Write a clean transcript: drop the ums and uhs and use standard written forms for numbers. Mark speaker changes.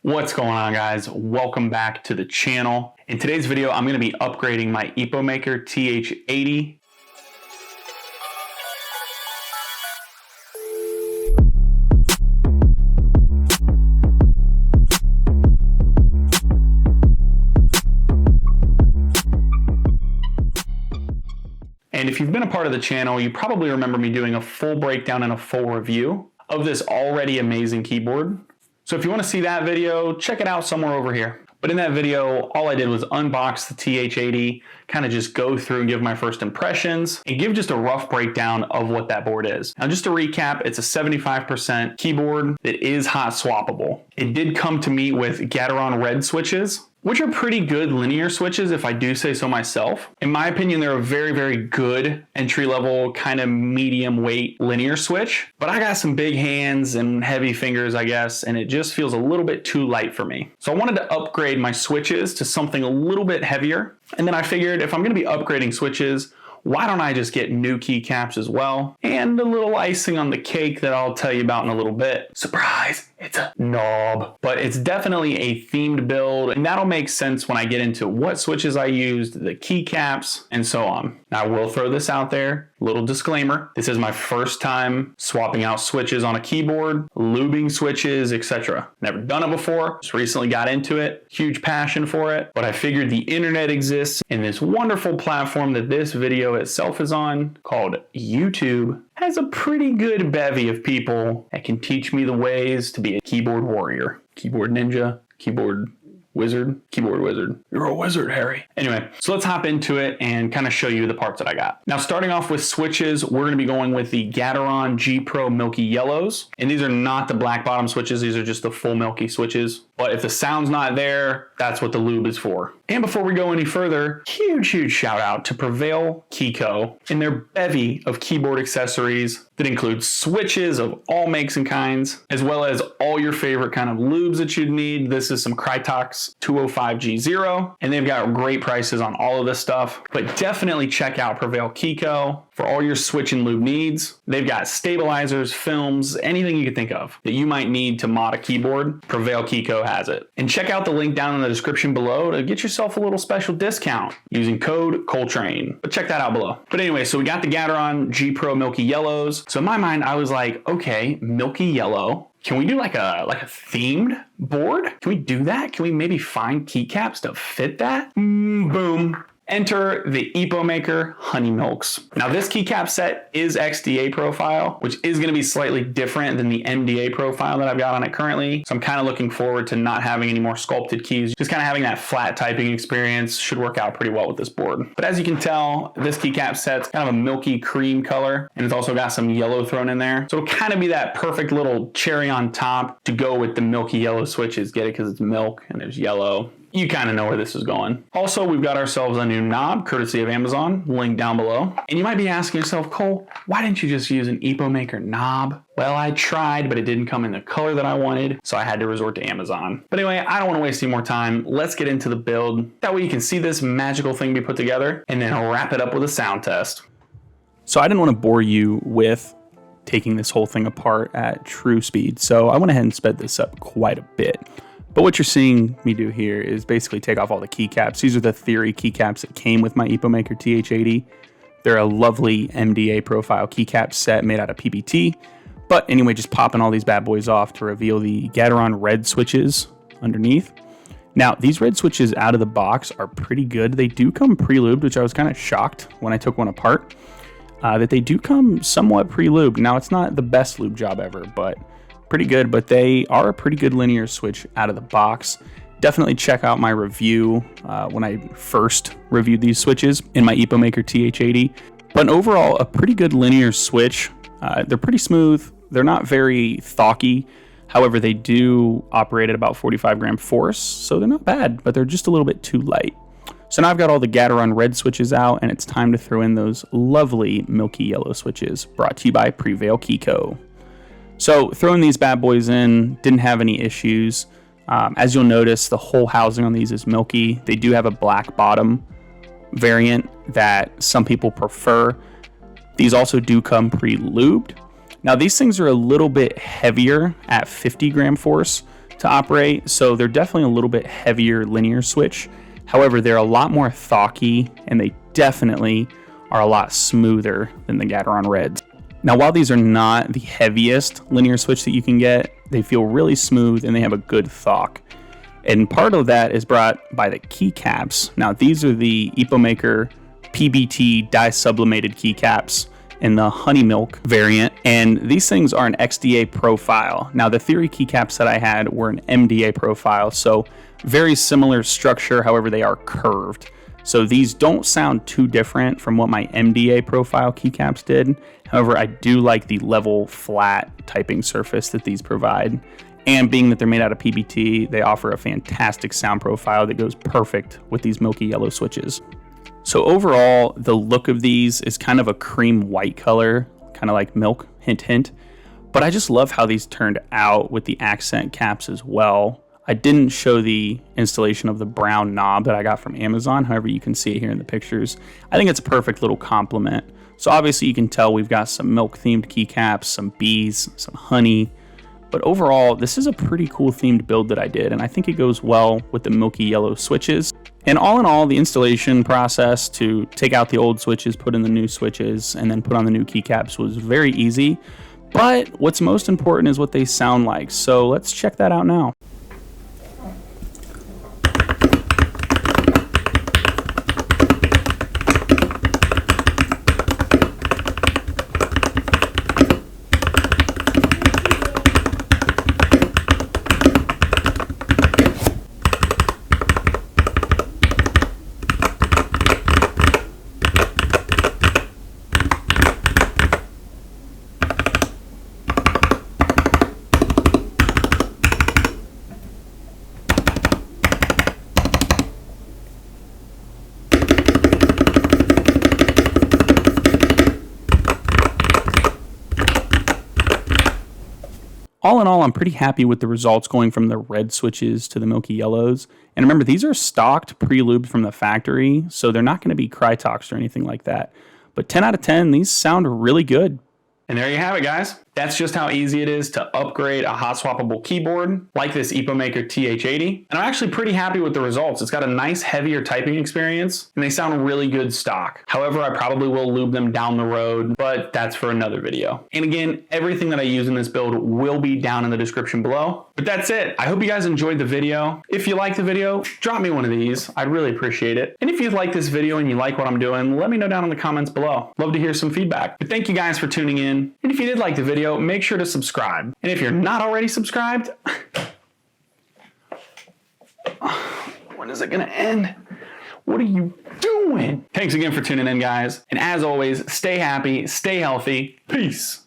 Speaker 1: What's going on, guys? Welcome back to the channel. In today's video, I'm going to be upgrading my EpoMaker TH80. And if you've been a part of the channel, you probably remember me doing a full breakdown and a full review of this already amazing keyboard. So if you want to see that video, check it out somewhere over here. But in that video, all I did was unbox the TH80, kind of just go through and give my first impressions and give just a rough breakdown of what that board is. Now, just to recap, it's a 75% keyboard that is hot swappable. It did come to me with Gateron red switches, which are pretty good linear switches if I do say so myself. In my opinion, they're a very, very good entry-level, kind of medium weight linear switch. But I got some big hands and heavy fingers, I guess, and it just feels a little bit too light for me. So I wanted to upgrade my switches to something a little bit heavier. And then I figured if I'm gonna be upgrading switches, why don't I just get new keycaps as well? And a little icing on the cake that I'll tell you about in a little bit. Surprise, it's a knob. But it's definitely a themed build, and that'll make sense when I get into what switches I used, the keycaps, and so on. Now, I will throw this out there, little disclaimer. This is my first time swapping out switches on a keyboard, lubing switches, etc. Never done it before, just recently got into it, huge passion for it, but I figured the internet exists, and this wonderful platform that this video itself is on, called YouTube, has a pretty good bevy of people that can teach me the ways to be a keyboard warrior, keyboard ninja, keyboard wizard. You're a wizard, Harry. Anyway, so let's hop into it and kind of show you the parts that I got. Now, starting off with switches, we're going to be going with the Gateron G Pro Milky Yellows. And these are not the black bottom switches. These are just the full Milky switches. But if the sound's not there, that's what the lube is for. And before we go any further, huge shout out to Prevail Keyco and their bevy of keyboard accessories that include switches of all makes and kinds, as well as all your favorite kind of lubes that you'd need. This is some Krytox 205G0, and they've got great prices on all of this stuff. But definitely check out Prevail Keyco for all your switch and lube needs. They've got stabilizers, films, anything you could think of that you might need to mod a keyboard. Prevail Keyco has it. And check out the link down in the description below to get yourself a little special discount using code Coltrane. But check that out below. But anyway, so we got the Gateron G Pro Milky Yellows. So in my mind, I was like, okay, Milky Yellow. Can we do like a themed board? Can we do that? Can we maybe find keycaps to fit that? Boom. Enter the EpoMaker Honey Milks. Now, this keycap set is XDA profile, which is going to be slightly different than the MDA profile that I've got on it currently. So I'm kind of looking forward to not having any more sculpted keys. Just kind of having that flat typing experience should work out pretty well with this board. But as you can tell, this keycap set's kind of a milky cream color, and it's also got some yellow thrown in there. So it'll kind of be that perfect little cherry on top to go with the milky yellow switches. Get it? Because it's milk and there's yellow. You kind of know where this is going. Also, we've got ourselves a new knob, courtesy of Amazon, link down below. And you might be asking yourself, Cole, why didn't you just use an EpoMaker knob? Well, I tried, but it didn't come in the color that I wanted, so I had to resort to Amazon. But anyway, I don't want to waste any more time. Let's get into the build. That way you can see this magical thing be put together, and then I'll wrap it up with a sound test. So I didn't want to bore you with taking this whole thing apart at true speed, so I went ahead and sped this up quite a bit. But what you're seeing me do here is basically take off all the keycaps. These are the Theory keycaps that came with my EpoMaker TH80. They're a lovely MDA profile keycap set made out of PBT. But anyway, just popping all these bad boys off to reveal the Gateron red switches underneath. Now, these red switches out of the box are pretty good. They do come pre-lubed, which I was kind of shocked when I took one apart, that they do come somewhat pre-lubed. Now, it's not the best lube job ever, but pretty good, but they are a pretty good linear switch out of the box. Definitely check out my review when I first reviewed these switches in my EpoMaker TH80. But overall, a pretty good linear switch. They're pretty smooth. They're not very thocky. However, they do operate at about 45 gram force, so they're not bad, but they're just a little bit too light. So now I've got all the Gateron red switches out, and it's time to throw in those lovely milky yellow switches, brought to you by Prevail Keyco. So throwing these bad boys in, didn't have any issues. As you'll notice, the whole housing on these is milky. They do have a black bottom variant that some people prefer. These also do come pre-lubed. Now these things are a little bit heavier at 50 gram force to operate, so they're definitely a little bit heavier linear switch. However, they're a lot more thocky, and they definitely are a lot smoother than the Gateron Reds. Now, while these are not the heaviest linear switch that you can get, they feel really smooth and they have a good thock. And part of that is brought by the keycaps. Now, these are the EpoMaker PBT dye-sublimated keycaps in the Honey Milk variant, and these things are an XDA profile. Now, the Theory keycaps that I had were an MDA profile, so very similar structure, however, they are curved. So these don't sound too different from what my MDA profile keycaps did. However, I do like the level flat typing surface that these provide. And being that they're made out of PBT, they offer a fantastic sound profile that goes perfect with these milky yellow switches. So overall, the look of these is kind of a cream white color, kind of like milk, hint, hint. But I just love how these turned out with the accent caps as well. I didn't show the installation of the brown knob that I got from Amazon. However, you can see it here in the pictures. I think it's a perfect little complement. So obviously you can tell we've got some milk themed keycaps, some bees, some honey. But overall, this is a pretty cool themed build that I did, and I think it goes well with the milky yellow switches. And all in all, the installation process to take out the old switches, put in the new switches, and then put on the new keycaps was very easy. But what's most important is what they sound like. So let's check that out now. All in all, I'm pretty happy with the results going from the red switches to the milky yellows. And remember, these are stocked, pre-lubed from the factory, so they're not going to be Crytoxed or anything like that. But 10 out of 10, these sound really good. And there you have it, guys. That's just how easy it is to upgrade a hot swappable keyboard like this EpoMaker TH80. And I'm actually pretty happy with the results. It's got a nice heavier typing experience and they sound really good stock. However, I probably will lube them down the road, but that's for another video. And again, everything that I use in this build will be down in the description below. But that's it. I hope you guys enjoyed the video. If you like the video, drop me one of these. I'd really appreciate it. And if you like this video and you like what I'm doing, let me know down in the comments below. Love to hear some feedback. But thank you guys for tuning in. And if you did like the video, make sure to subscribe. And if you're not already subscribed, when is it gonna end? What are you doing? Thanks again for tuning in, guys. And as always, stay happy, stay healthy. Peace.